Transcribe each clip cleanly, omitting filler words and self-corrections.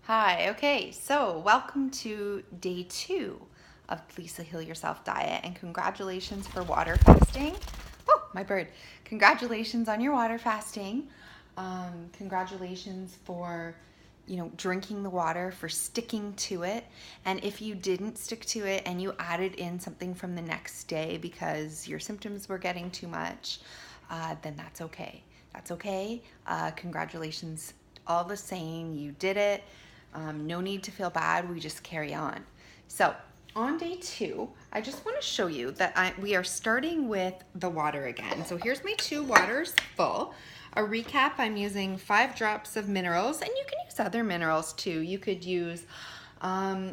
Hi, okay, so welcome to day 2 of Lisa Heal Yourself diet, and congratulations for water fasting. Oh, my bird. Congratulations on your water fasting. Congratulations for, drinking the water, for sticking to it. And if you didn't stick to it and you added in something from the next day because your symptoms were getting too much, then that's okay. That's okay. Congratulations all the same. You did it. No need to feel bad. We just carry on. So on day 2, I just want to show you that we are starting with the water again. So here's my 2 waters full. A recap, I'm using 5 drops of minerals, and you can use other minerals too. You could use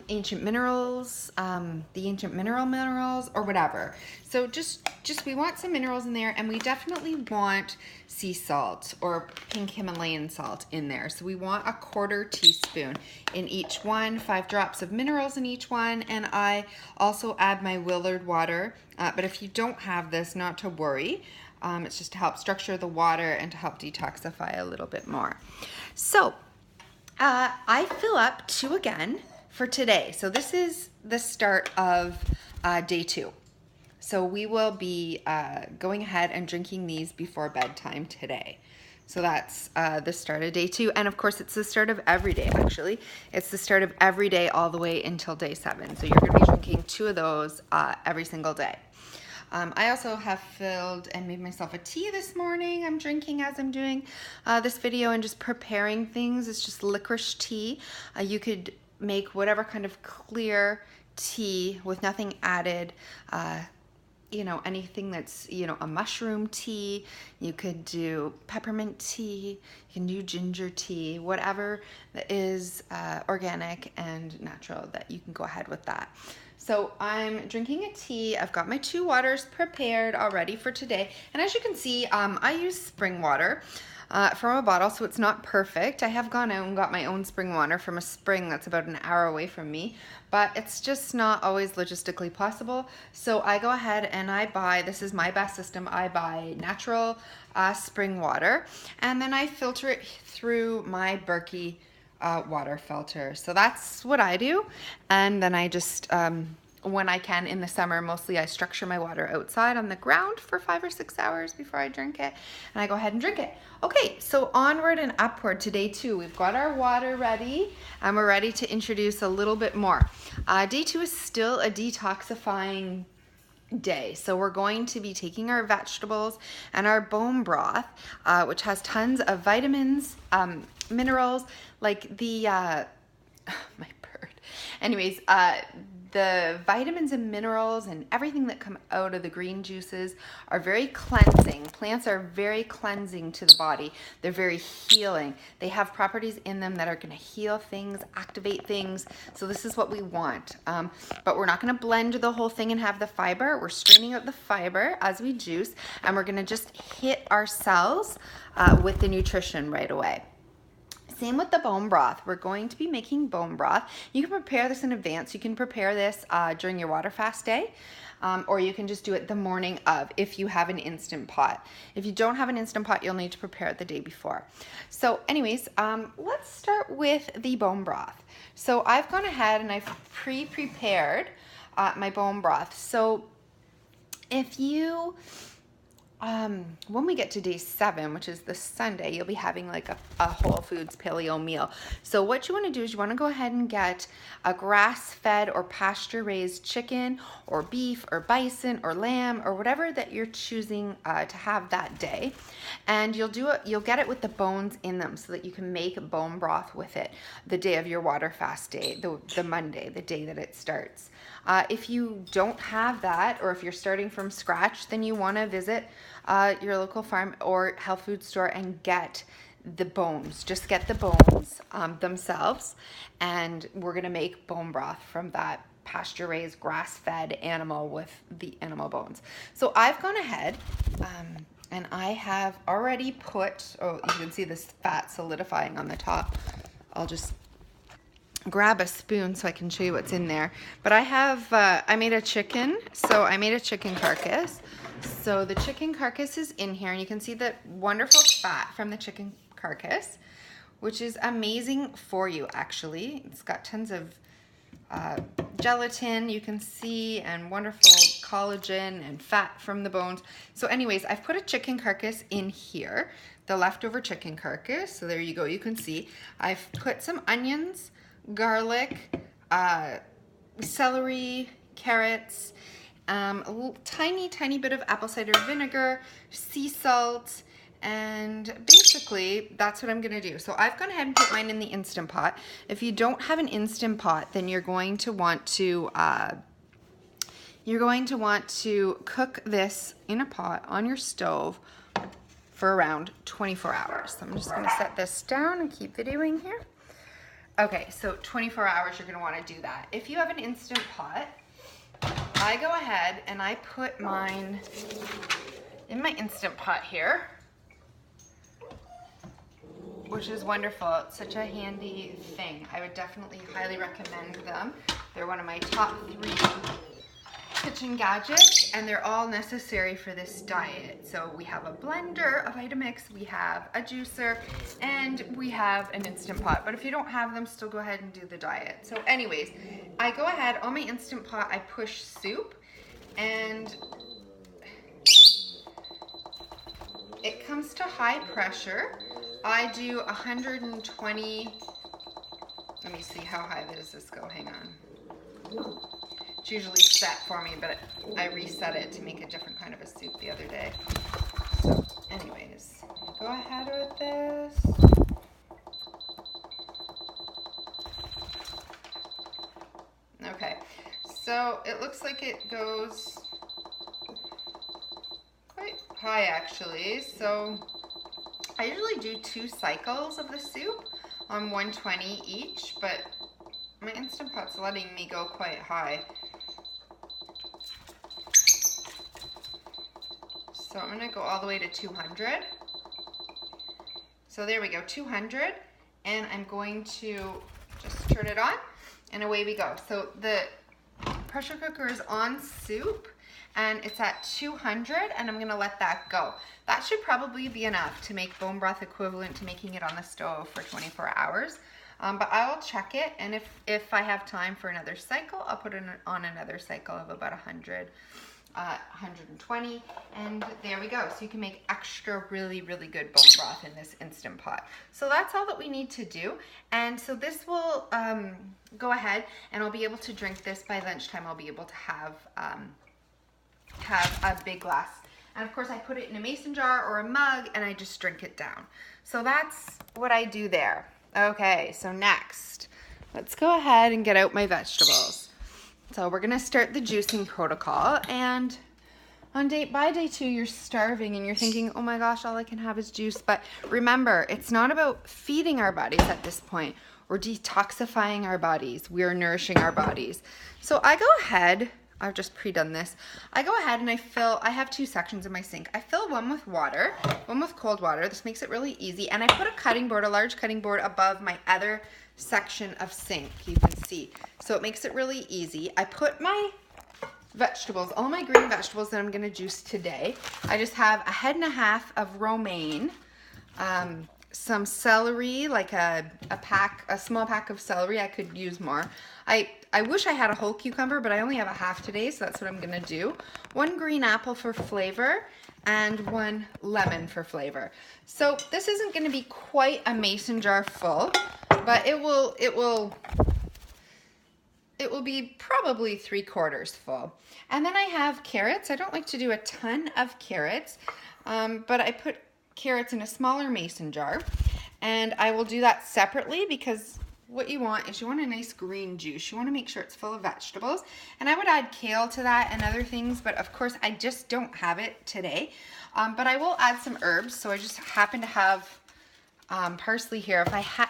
ancient minerals, the ancient minerals, or whatever. So just we want some minerals in there, and we definitely want sea salt or pink Himalayan salt in there. So we want a 1/4 teaspoon in each one, 5 drops of minerals in each one, and I also add my Willard water. But if you don't have this, not to worry. It's just to help structure the water and to help detoxify a little bit more. So I fill up 2 again for today. So this is the start of day 2. So we will be going ahead and drinking these before bedtime today. So that's the start of day 2. And of course, it's the start of every day, actually. It's the start of every day all the way until day 7. So you're going to be drinking 2 of those every single day. I also have filled and made myself a tea this morning. I'm drinking as I'm doing this video and just preparing things. It's just licorice tea. You could make whatever kind of clear tea with nothing added. Anything that's, a mushroom tea. You could do peppermint tea. You can do ginger tea. Whatever is organic and natural, that you can go ahead with that. So I'm drinking a tea. I've got my 2 waters prepared already for today. And as you can see, I use spring water from a bottle, so it's not perfect. I have gone out and got my own spring water from a spring that's about an hour away from me, but it's just not always logistically possible. So I go ahead and I buy, this is my best system, I buy natural spring water, and then I filter it through my Berkey water filter. So that's what I do. And then I just, when I can in the summer, mostly I structure my water outside on the ground for 5 or 6 hours before I drink it, and I go ahead and drink it. Okay, so onward and upward to day 2. We've got our water ready, and we're ready to introduce a little bit more. Day 2 is still a detoxifying day. So we're going to be taking our vegetables and our bone broth, which has tons of vitamins, minerals, like the, my bird. Anyways, the vitamins and minerals and everything that come out of the green juices are very cleansing. Plants are very cleansing to the body. They're very healing. They have properties in them that are going to heal things, activate things. So this is what we want. But we're not going to blend the whole thing and have the fiber. We're straining out the fiber as we juice, and we're going to just hit our cells with the nutrition right away. Same with the bone broth. We're going to be making bone broth. You can prepare this in advance. You can prepare this during your water fast day, or you can just do it the morning of if you have an Instant Pot. If you don't have an Instant Pot, you'll need to prepare it the day before. So anyways, let's start with the bone broth. So I've gone ahead and I've pre-prepared my bone broth. So if you when we get to day 7, which is the Sunday, you'll be having like a Whole Foods paleo meal. So what you want to do is you want to go ahead and get a grass-fed or pasture-raised chicken or beef or bison or lamb or whatever that you're choosing to have that day. And you'll get it with the bones in them so that you can make bone broth with it the day of your water fast day, the Monday, the day that it starts. If you don't have that, or if you're starting from scratch, then you want to visit your local farm or health food store and get the bones. Just get the bones themselves, and we're going to make bone broth from that pasture-raised, grass-fed animal with the animal bones. So I've gone ahead and I have already put, you can see this fat solidifying on the top. I'll just grab a spoon so I can show you what's in there. But I have, I made a chicken, so I made a chicken carcass. So the chicken carcass is in here, and you can see the wonderful fat from the chicken carcass. which is amazing for you actually. It's got tons of gelatin, you can see, and wonderful collagen and fat from the bones. So anyways, I've put a chicken carcass in here, the leftover chicken carcass. So there you go, you can see. I've put some onions, garlic, celery, carrots, a tiny bit of apple cider vinegar, sea salt, and basically that's what I'm gonna do. So I've gone ahead and put mine in the Instant Pot. If you don't have an Instant Pot, then you're going to want to cook this in a pot on your stove for around 24 hours. So I'm just gonna set this down and keep videoing here. Okay, so 24 hours you're gonna wanna do that. If you have an Instant Pot, I go ahead and I put mine in my Instant Pot here, which is wonderful. It's such a handy thing. I would definitely highly recommend them. They're one of my top 3 kitchen gadgets, and they're all necessary for this diet. So we have a blender, a Vitamix, we have a juicer, and we have an Instant Pot. But if you don't have them, still go ahead and do the diet. So anyways, I go ahead on my Instant Pot, I push soup, and it comes to high pressure. I do 120, let me see, how high does this go, hang on. It's usually set for me, but I reset it to make a different kind of a soup the other day. So anyways, go ahead with this. Okay, so it looks like it goes quite high actually. So I usually do 2 cycles of the soup on 120 each, but my Instant Pot's letting me go quite high. So I'm gonna go all the way to 200. So there we go, 200. And I'm going to just turn it on and away we go. So the pressure cooker is on soup and it's at 200, and I'm gonna let that go. That should probably be enough to make bone broth equivalent to making it on the stove for 24 hours. But I will check it, and if I have time for another cycle, I'll put it on another cycle of about 100, 120, and there we go. So you can make extra really good bone broth in this Instant Pot. So that's all that we need to do, and so this will go ahead, and I'll be able to drink this by lunchtime. I'll be able to have a big glass, and of course I put it in a mason jar or a mug, and I just drink it down. So that's what I do there. Okay, so next, let's go ahead and get out my vegetables. So we're gonna start the juicing protocol, and on by day 2, you're starving and you're thinking, oh my gosh, all I can have is juice. But remember, it's not about feeding our bodies at this point. We're detoxifying our bodies. We're nourishing our bodies. So I go ahead, I've just pre-done this. I go ahead and I have 2 sections in my sink. I fill one with water, one with cold water. This makes it really easy. And I put a large cutting board above my other section of sink, you can see. So it makes it really easy. I put my vegetables, all my green vegetables that I'm gonna juice today. I just have a head and a half of romaine, some celery, like a small pack of celery. I could use more. I wish I had a whole cucumber, but I only have a half today, so that's what I'm gonna do. 1 green apple for flavor, and 1 lemon for flavor. So this isn't gonna be quite a mason jar full, but it will be probably 3/4 full. And then I have carrots. I don't like to do a ton of carrots, but I put carrots in a smaller mason jar, and I will do that separately because what you want is you want a nice green juice. You want to make sure it's full of vegetables, and I would add kale to that and other things, but of course I just don't have it today. But I will add some herbs. So I just happen to have parsley here.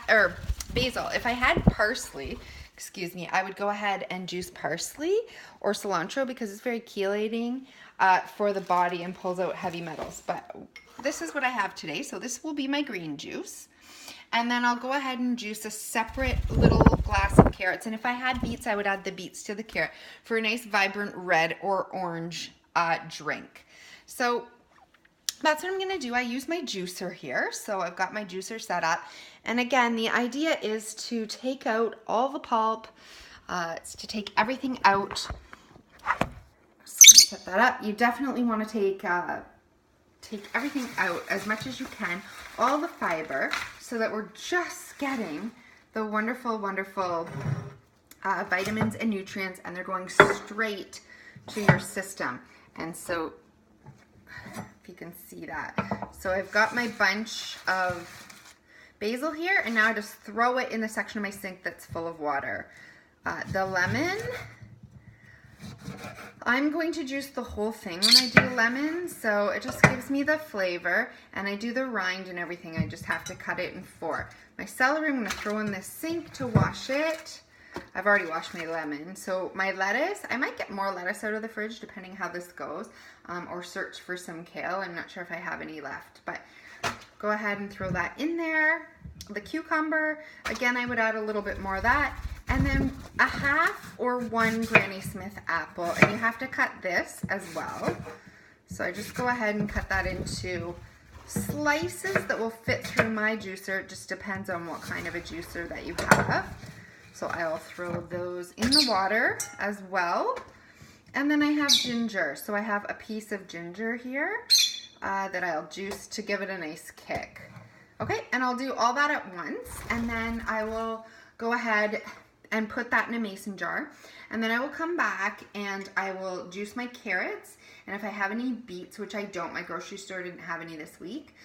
Or basil. If I had parsley, excuse me, I would go ahead and juice parsley or cilantro because it's very chelating for the body and pulls out heavy metals. But this is what I have today. So this will be my green juice. And then I'll go ahead and juice a separate little glass of carrots. And if I had beets, I would add the beets to the carrot for a nice vibrant red or orange drink. So that's what I'm gonna do. I use my juicer here. So I've got my juicer set up. And again, the idea is to take out all the pulp. It's to take everything out. Just gonna set that up. You definitely want to take everything out as much as you can, all the fiber, so that we're just getting the wonderful, wonderful vitamins and nutrients, and they're going straight to your system. And so, if you can see that. So I've got my bunch of basil here, and now I just throw it in the section of my sink that's full of water. The lemon, I'm going to juice the whole thing when I do lemon, so it just gives me the flavor, and I do the rind and everything. I just have to cut it in 4. My celery, I'm going to throw in the sink to wash it. I've already washed my lemon. So my lettuce, I might get more lettuce out of the fridge depending how this goes, or search for some kale. I'm not sure if I have any left, but go ahead and throw that in there. The cucumber, again, I would add a little bit more of that. And then a half or 1 Granny Smith apple, and you have to cut this as well. So I just go ahead and cut that into slices that will fit through my juicer. It just depends on what kind of a juicer that you have. So I'll throw those in the water as well. And then I have ginger. So I have a piece of ginger here that I'll juice to give it a nice kick. Okay, and I'll do all that at once, and then I will go ahead and put that in a mason jar. And then I will come back and I will juice my carrots. And if I have any beets, which I don't, my grocery store didn't have any this week,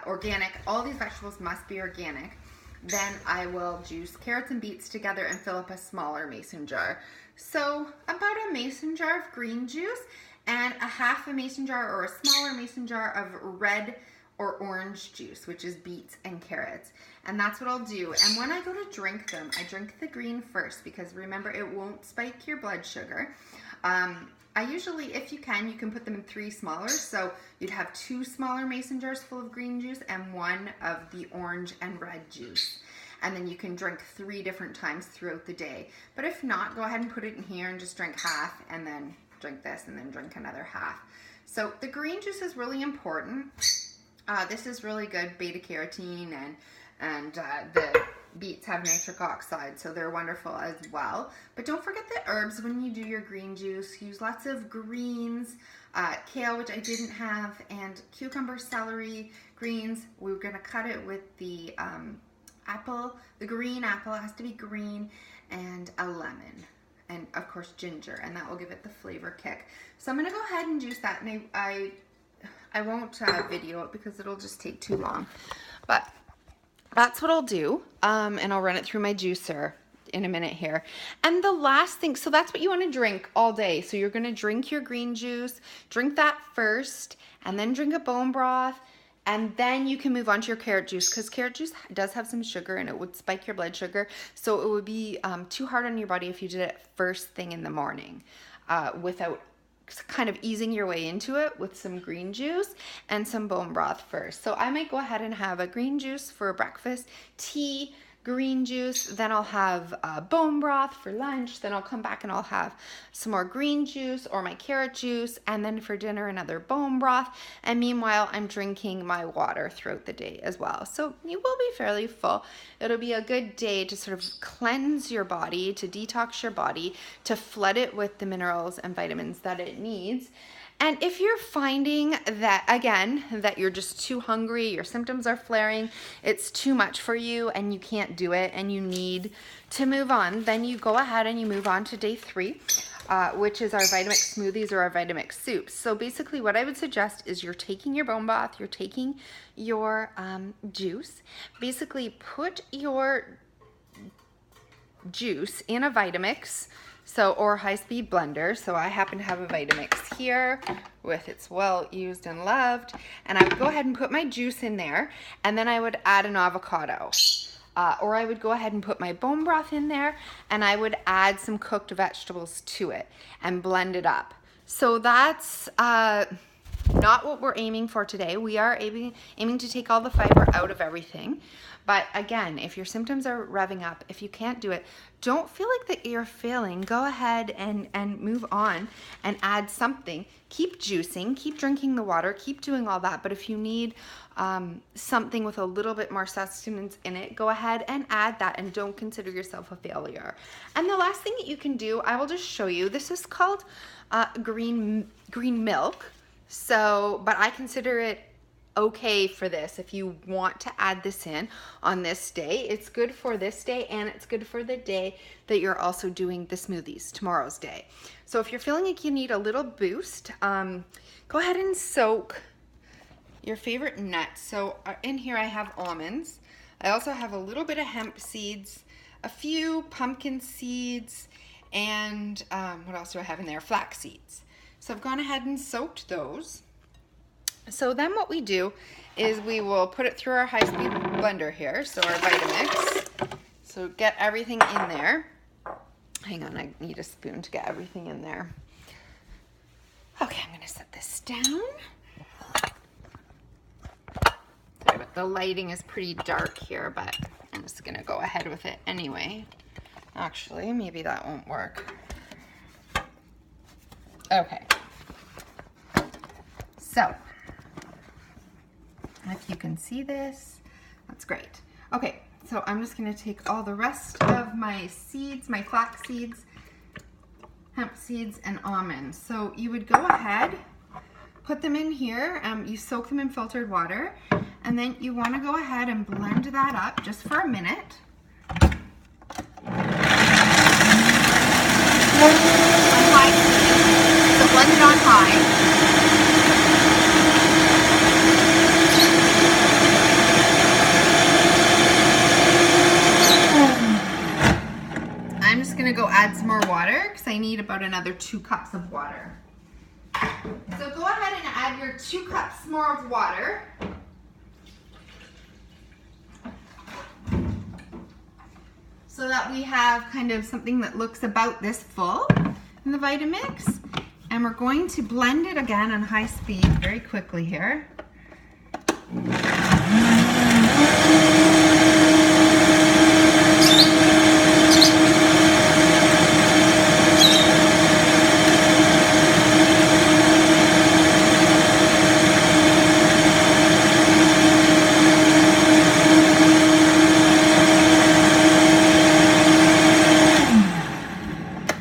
organic, all these vegetables must be organic, then I will juice carrots and beets together and fill up a smaller mason jar. So about a mason jar of green juice and a half a mason jar or a smaller mason jar of red or orange juice, which is beets and carrots. And that's what I'll do. And when I go to drink them, I drink the green first, because remember, it won't spike your blood sugar. I usually, if you can put them in 3 smaller. So you'd have 2 smaller mason jars full of green juice and 1 of the orange and red juice. And then you can drink 3 different times throughout the day. But if not, go ahead and put it in here and just drink half, and then drink this, and then drink another half. So the green juice is really important. This is really good beta carotene, and the beets have nitric oxide, so they're wonderful as well. But don't forget the herbs when you do your green juice. Use lots of greens, kale, which I didn't have, and cucumber, celery, greens. We're gonna cut it with the apple, the green apple. It has to be green, and a lemon, and of course ginger, and that will give it the flavor kick. So I'm gonna go ahead and juice that, and I won't video it because it'll just take too long, but that's what I'll do, and I'll run it through my juicer in a minute here. And the last thing, so that's what you want to drink all day. So you're going to drink your green juice, drink that first, and then drink a bone broth, and then you can move on to your carrot juice, because carrot juice does have some sugar and it would spike your blood sugar. So it would be too hard on your body if you did it first thing in the morning without kind of easing your way into it with some green juice and some bone broth first. So I might go ahead and have a green juice for breakfast, tea, green juice, then I'll have bone broth for lunch, then I'll come back and I'll have some more green juice or my carrot juice, and then for dinner another bone broth, and meanwhile I'm drinking my water throughout the day as well. So you will be fairly full. It'll be a good day to sort of cleanse your body, to detox your body, to flood it with the minerals and vitamins that it needs. And if you're finding that, again, that you're just too hungry, your symptoms are flaring, it's too much for you and you can't do it and you need to move on, then you go ahead and you move on to day 3, which is our Vitamix smoothies or our Vitamix soups. So basically what I would suggest is you're taking your bone broth, you're taking your juice, basically put your juice in a Vitamix, or high-speed blender. So I happen to have a Vitamix here with it's well used and loved, and I would go ahead and put my juice in there, and then I would add an avocado, or I would go ahead and put my bone broth in there, and I would add some cooked vegetables to it and blend it up. So that's Not what we're aiming for today. We are aiming to take all the fiber out of everything. But again, if your symptoms are revving up, if you can't do it, don't feel like that you're failing. Go ahead and move on and add something. Keep juicing, keep drinking the water, keep doing all that. But if you need something with a little bit more sustenance in it, go ahead and add that, and don't consider yourself a failure. And the last thing that you can do, I will just show you. This is called green milk. So, but I consider it okay for this. If you want to add this in on this day, it's good for this day, and it's good for the day that you're also doing the smoothies, tomorrow's day. So if you're feeling like you need a little boost, go ahead and soak your favorite nuts. So in here I have almonds. I also have a little bit of hemp seeds, a few pumpkin seeds, and what else do I have in there? Flax seeds. So I've gone ahead and soaked those. So then what we do is we will put it through our high-speed blender here, so our Vitamix. So get everything in there. Hang on, I need a spoon to get everything in there. Okay, I'm gonna set this down. Sorry, but the lighting is pretty dark here, but I'm just gonna go ahead with it anyway. Actually, maybe that won't work. Okay. So, if you can see this, that's great. Okay, so I'm just gonna take all the rest of my seeds, my flax seeds, hemp seeds, and almonds. So you would go ahead, put them in here, you soak them in filtered water, and then you wanna go ahead and blend that up just for a minute. On high speed, so blend it on high. I'm just gonna go add some more water because I need about another 2 cups of water. So go ahead and add your 2 cups more of water. So that we have kind of something that looks about this full in the Vitamix. And we're going to blend it again on high speed very quickly here.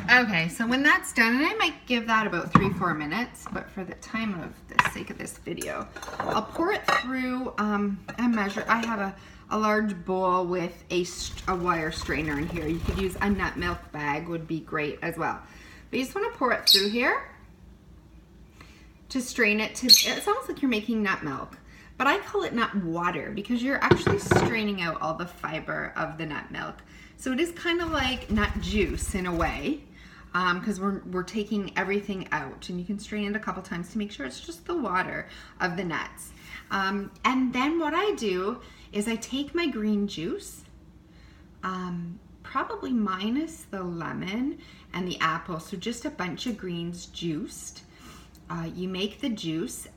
Okay, so when that's done, and I might give that about 3-4 minutes, but for the time of the sake of this video, I'll pour it through a measure. I have a large bowl with a wire strainer in here. You could use a nut milk bag, would be great as well. But you just want to pour it through here to strain it to, it's almost like you're making nut milk, but I call it nut water because you're actually straining out all the fiber of the nut milk. So it is kind of like nut juice in a way. Because we're taking everything out, and you can strain it a couple times to make sure it's just the water of the nuts. And then what I do is I take my green juice, probably minus the lemon and the apple, so just a bunch of greens juiced. You make the juice,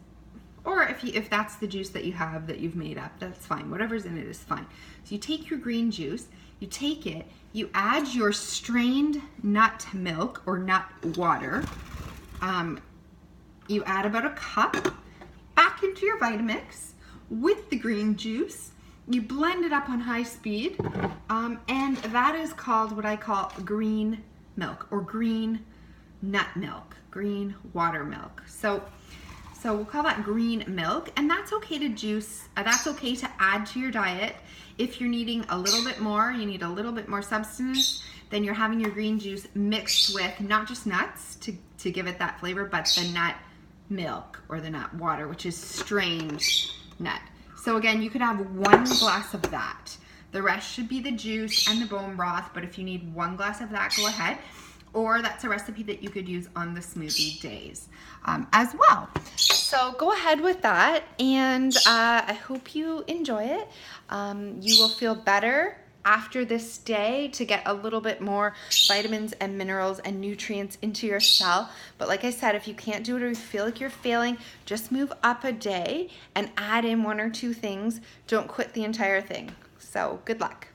or if that's the juice that you have that you've made up, that's fine. Whatever's in it is fine. So you take your green juice, you take it, you add your strained nut milk or nut water. You add about a cup back into your Vitamix with the green juice. You blend it up on high speed, and that is called what I call green milk or green nut milk, green water milk. So we'll call that green milk, and that's okay to juice. That's okay to add to your diet. If you're needing a little bit more, you need a little bit more substance, then you're having your green juice mixed with not just nuts to give it that flavor, but the nut milk or the nut water, which is strained nut. So again, you could have 1 glass of that. The rest should be the juice and the bone broth, but if you need 1 glass of that, go ahead. Or that's a recipe that you could use on the smoothie days as well. So go ahead with that, and I hope you enjoy it. You will feel better after this day to get a little bit more vitamins and minerals and nutrients into your cell. But like I said, if you can't do it or you feel like you're failing, just move up a day and add in 1 or 2 things. Don't quit the entire thing. So good luck.